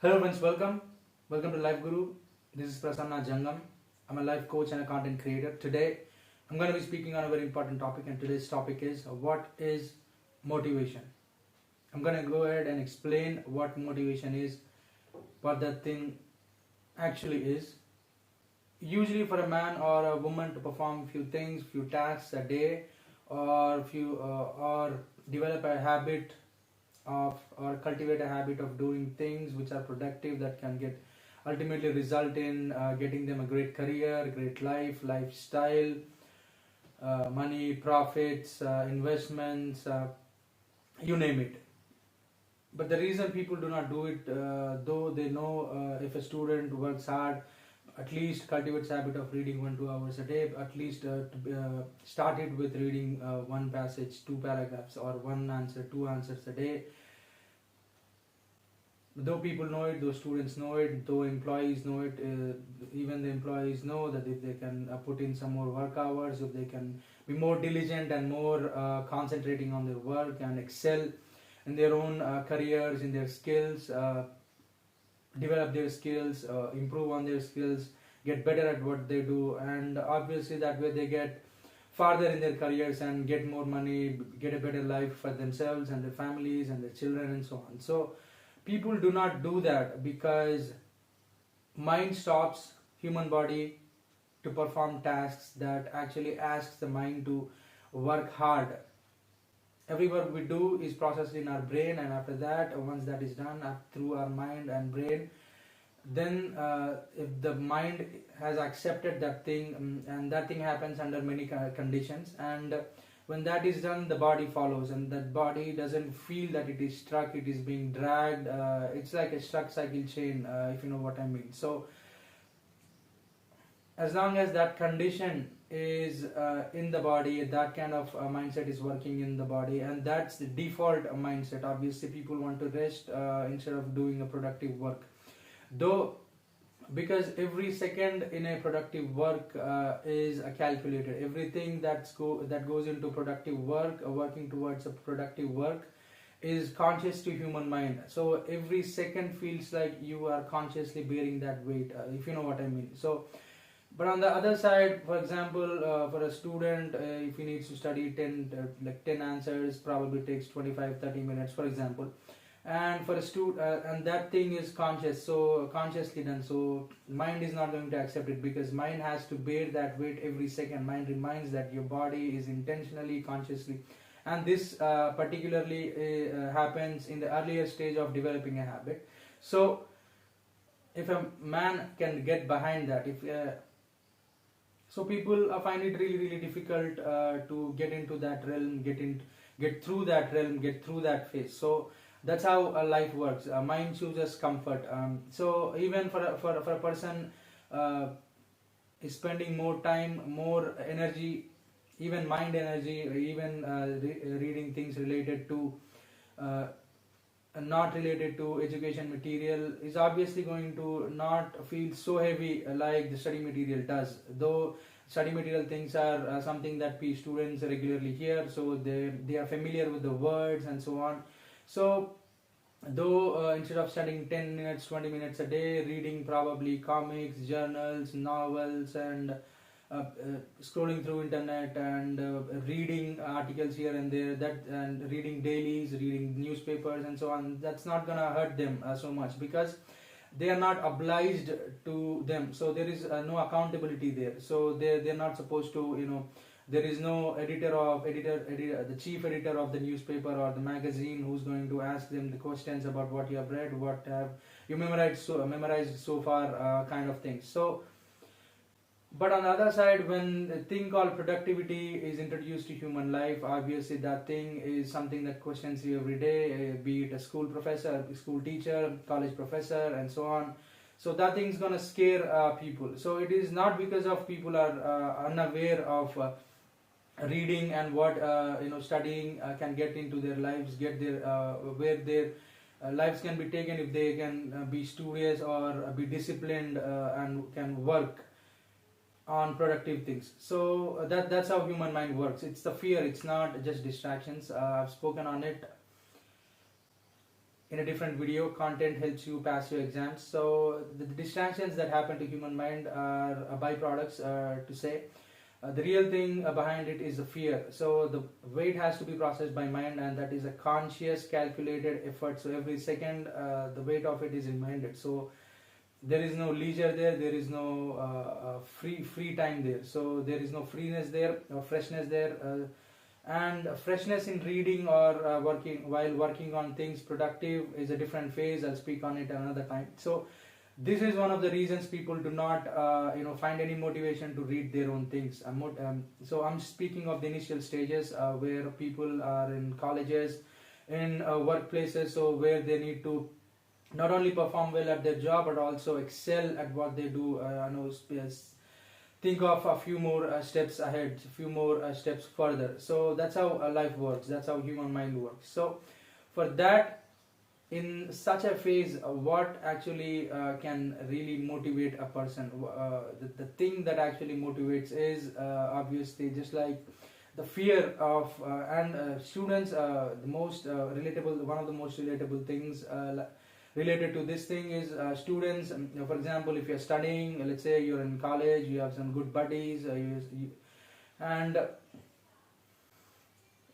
Hello friends, welcome to Life Guru. This is Prasanna Jangam. I'm a life coach and a content creator. Today I'm going to be speaking on a very important topic, and today's topic is what is motivation. I'm going to go ahead and explain what motivation is, what that thing actually is. Usually for a man or a woman to perform few things, few tasks a day, or develop a habit of or cultivate a habit of doing things which are productive, that can get ultimately result in getting them a great career, great lifestyle, money, profits, investments, you name it. But the reason people do not do it, though they know, if a student works hard, at least cultivates habit of reading 1-2 hours a day, at least started with reading one passage, 2 paragraphs, or one answer, 2 answers a day. Though people know it, though students know it, though employees know it, even the employees know that if they can put in some more work hours, if they can be more diligent and more concentrating on their work and excel in their own careers, in their skills, develop their skills, improve on their skills, get better at what they do, and obviously that way they get farther in their careers and get more money, get a better life for themselves and their families and their children and so on. So people do not do that because mind stops human body to perform tasks that actually asks the mind to work hard. Every work we do is processed in our brain, and after that, once that is done through our mind and brain, then if the mind has accepted that thing, and that thing happens under many conditions, and when that is done, the body follows, and that body doesn't feel that it is stuck, it is being dragged. It's like a stuck cycle chain, if you know what I mean. So as long as that condition is in the body, that kind of mindset is working in the body, and that's the default mindset. Obviously people want to rest instead of doing a productive work, though, because every second in a productive work is calculated. Everything that goes into productive work, working towards a productive work, is conscious to human mind. So every second feels like you are consciously bearing that weight, if you know what I mean. So but on the other side, for example, for a student, if he needs to study 10 answers, probably takes 25-30 minutes, for example. And for a student, and that thing is conscious, so consciously done. So mind is not going to accept it, because mind has to bear that weight every second. Mind reminds that your body is intentionally, consciously, and this particularly happens in the earlier stage of developing a habit. So if a man can get behind that, so people find it really difficult to get into that realm, get through that realm, get through that phase. So that's how life works. Mind chooses comfort. So even for a person is spending more time, more energy, even mind energy, even reading things related to not related to education material, is obviously going to not feel so heavy like the study material does. Though study material things are something that students regularly hear, so they are familiar with the words and so on. So though instead of studying 10 minutes, 20 minutes a day, reading probably comics, journals, novels, and scrolling through internet, and reading articles here and there, and reading dailies, reading newspapers and so on, that's not gonna hurt them so much, because they are not obliged to them. So there is no accountability there. So they're not supposed to, there is no editor, the chief editor of the newspaper or the magazine, who's going to ask them the questions about what you have read, what have you memorized so far, kind of things. So but on the other side, when the thing called productivity is introduced to human life, obviously that thing is something that questions you every day, be it a school professor, school teacher, college professor, and so on. So that thing's gonna scare people. So it is not because of people are unaware of reading and what studying can get into their lives, get their where their lives can be taken if they can be studious or be disciplined and can work on productive things. So that's how human mind works. It's the fear, it's not just distractions. I've spoken on it in a different video. Content helps you pass your exams. So the distractions that happen to human mind are byproducts, to say. The real thing behind it is the fear. So the weight has to be processed by mind, and that is a conscious, calculated effort. So every second, the weight of it is reminded. So there is no leisure there. There is no free time there. So there is no freeness there, no freshness there. And freshness in reading or working on things productive is a different phase. I'll speak on it another time. So this is one of the reasons people do not find any motivation to read their own things. So I'm speaking of the initial stages, where people are in colleges, in workplaces, so where they need to not only perform well at their job but also excel at what they do. Think of a few more steps ahead, a few more steps further. So that's how life works, that's how human mind works. So for that, in such a phase, what actually can really motivate a person? The thing that actually motivates is obviously just like the fear of and students, the most relatable, one of the most relatable things related to this thing is students. For example, if you're studying, let's say you're in college, you have some good buddies, and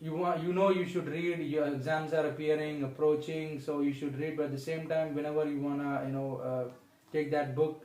you should read. Your exams are approaching, so you should read. But at the same time, whenever you wanna take that book,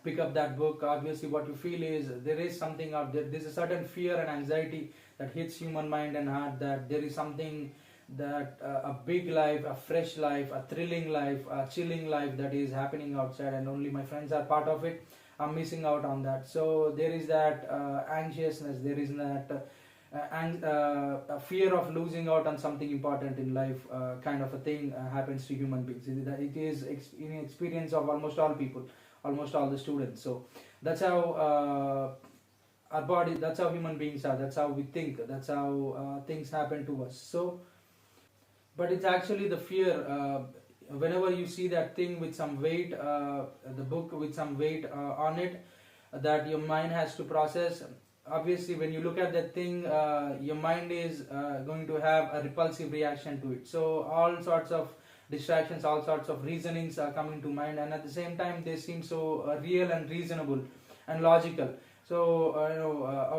pick up that book, obviously what you feel is there is something out there. There's a certain fear and anxiety that hits human mind and heart, that there is something that a big life, a fresh life, a thrilling life, a chilling life that is happening outside, and only my friends are part of it. I'm missing out on that. So there is that anxiousness, there is that a fear of losing out on something important in life, kind of a thing happens to human beings. It is in experience of almost all people, almost all the students. So that's how our body, that's how human beings are, that's how we think, that's how things happen to us. So but it's actually the fear. Whenever you see that thing with some weight, the book with some weight on it, that your mind has to process, obviously when you look at that thing, your mind is going to have a repulsive reaction to it. So all sorts of distractions, all sorts of reasonings are coming to mind, and at the same time they seem so real and reasonable and logical. So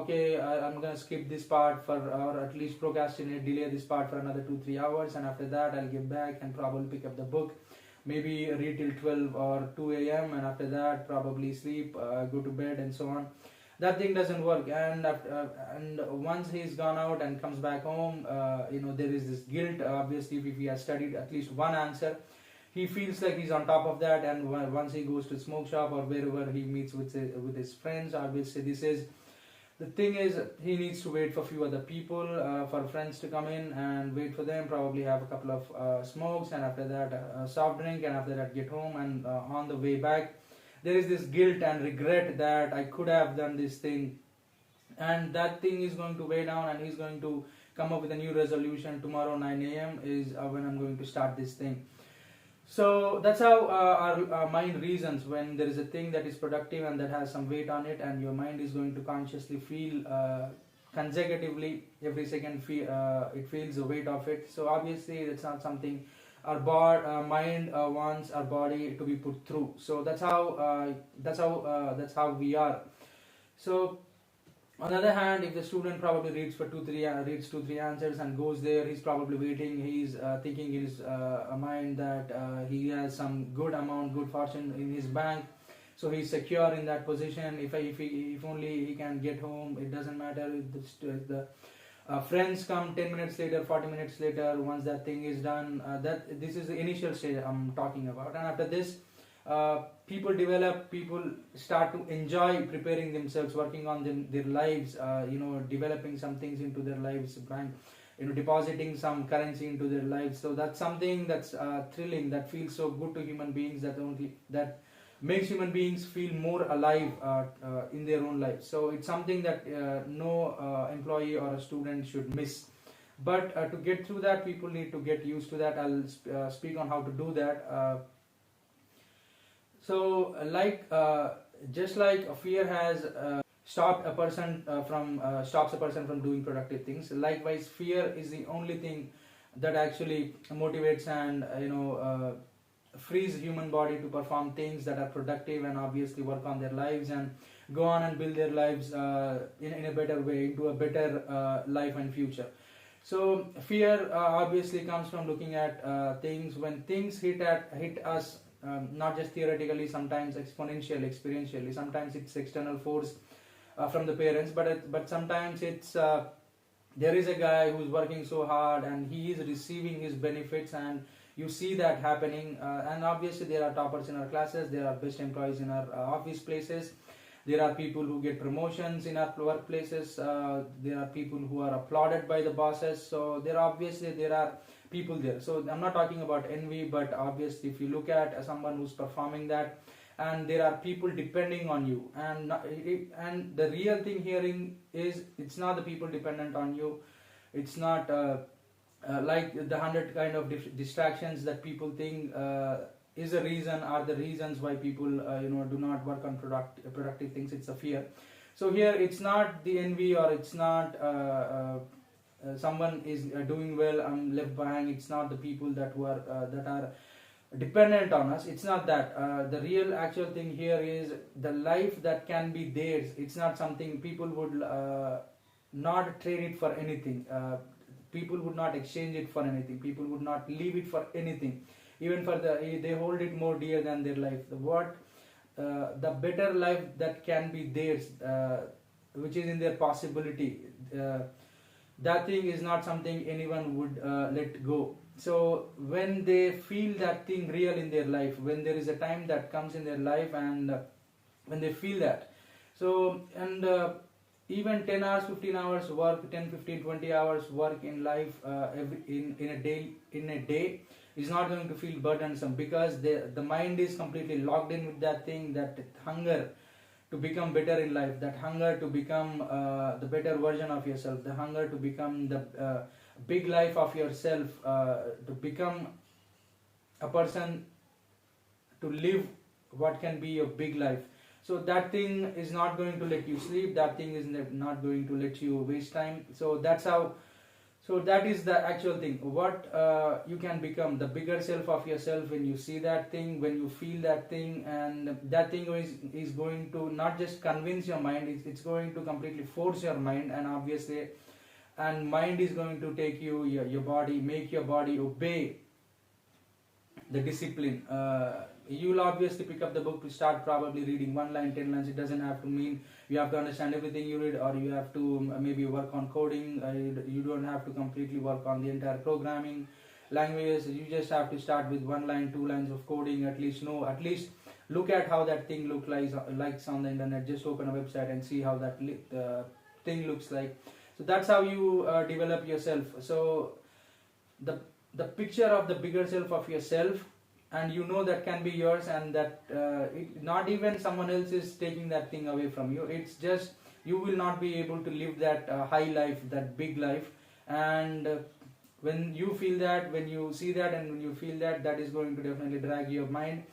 okay, I'm gonna skip this part for, or at least procrastinate, delay this part for another 2-3 hours, and after that I'll get back and probably pick up the book, maybe read till 12 or 2 a.m. and after that probably sleep, go to bed and so on. That thing doesn't work. And once he's gone out and comes back home, there is this guilt. Obviously if he has studied at least one answer, he feels like he's on top of that, and once he goes to smoke shop or wherever he meets with his friends, obviously this is the thing is he needs to wait for few other people, for friends to come in and wait for them, probably have a couple of smokes, and after that a soft drink, and after that get home, and on the way back there is this guilt and regret that I could have done this thing, and that thing is going to weigh down, and he's going to come up with a new resolution. Tomorrow 9 a.m. is when I'm going to start this thing. So that's how our mind reasons when there is a thing that is productive and that has some weight on it, and your mind is going to consciously feel consecutively every second it feels the weight of it. So obviously it's not something our mind wants our body to be put through. So that's how we are. So on the other hand, if the student probably reads 2-3 answers and goes there, he's probably waiting, he's thinking in his mind that he has some good fortune in his bank, so he's secure in that position. If only he can get home, it doesn't matter if the friends come 10 minutes later, 40 minutes later, once that thing is done. This is the initial stage I'm talking about, and after this people start to enjoy preparing themselves, working on their lives, developing some things into their lives, depositing some currency into their lives. So that's something that's thrilling, that feels so good to human beings, that makes human beings feel more alive in their own lives. So it's something that no employee or a student should miss. But to get through that, people need to get used to that. I'll speak on how to do that. So just like a fear has stops a person from doing productive things, likewise fear is the only thing that actually motivates and frees human body to perform things that are productive and obviously work on their lives and go on and build their lives in a better way, into a better life and future. So fear obviously comes from looking at things when things hit us, not just theoretically, sometimes exponentially, experientially. Sometimes it's external force from the parents, but sometimes it's there is a guy who's working so hard and he is receiving his benefits, and you see that happening. And obviously there are toppers in our classes, there are best employees in our office places, there are people who get promotions in our workplaces, there are people who are applauded by the bosses. So there are people there. So I'm not talking about envy, but obviously if you look at someone who's performing that, and there are people depending on you, and the real thing here is it's not the people dependent on you. It's not like the 100 kind of distractions that people think is a reason, are the reasons why people do not work on productive things. It's a fear. So here it's not the envy, or it's not someone is doing well, I'm left behind. It's not the people that are dependent on us. It's not that. The real actual thing here is the life that can be theirs. It's not something people would not trade it for anything. People would not exchange it for anything. People would not leave it for anything. Even for they hold it more dear than their life. The better life that can be theirs, which is in their possibility, that thing is not something anyone would let go. So when they feel that thing real in their life, when there is a time that comes in their life, and when they feel that, so and even 10 hours, 15 hours work, 10, 15, 20 hours work in life, in a day is not going to feel burdensome, because the mind is completely locked in with that thing, that hunger to become better in life, that hunger to become the better version of yourself, the hunger to become the big life of yourself, to become a person, to live what can be your big life. So that thing is not going to let you sleep, that thing is not going to let you waste time. So that is the actual thing, what you can become, the bigger self of yourself, when you see that thing, when you feel that thing. And that thing is going to not just convince your mind, it's going to completely force your mind, and obviously, and mind is going to take your body, make your body obey the discipline. You'll obviously pick up the book to start probably reading 1 line, 10 lines. It doesn't have to mean you have to understand everything you read, or you have to maybe work on coding. You don't have to completely work on the entire programming languages. You just have to start with 1 line, 2 lines of coding. At least look at how that thing looks like on the internet. Just open a website and see how that thing looks like. So that's how you develop yourself. So the picture of the bigger self of yourself, and that can be yours, and that not even someone else is taking that thing away from you. It's just you will not be able to live that high life, that big life. And when you feel that, when you see that, and when you feel that is going to definitely drag your mind,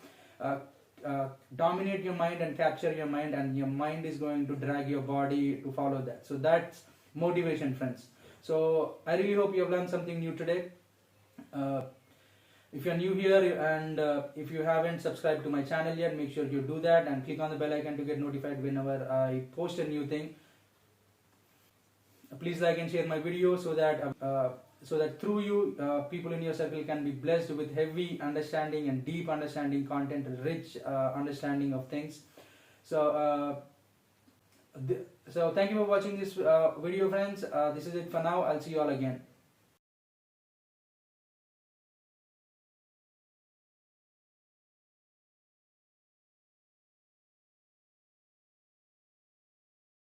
dominate your mind and capture your mind, and your mind is going to drag your body to follow that. So that's motivation, friends. So I really hope you have learned something new today. If you're new here, and if you haven't subscribed to my channel yet, make sure you do that and click on the bell icon to get notified whenever I post a new thing. Please like and share my video, so that through you, people in your circle can be blessed with heavy understanding and deep understanding content, rich understanding of things. So thank you for watching this video, friends. This is it for now. I'll see you all again.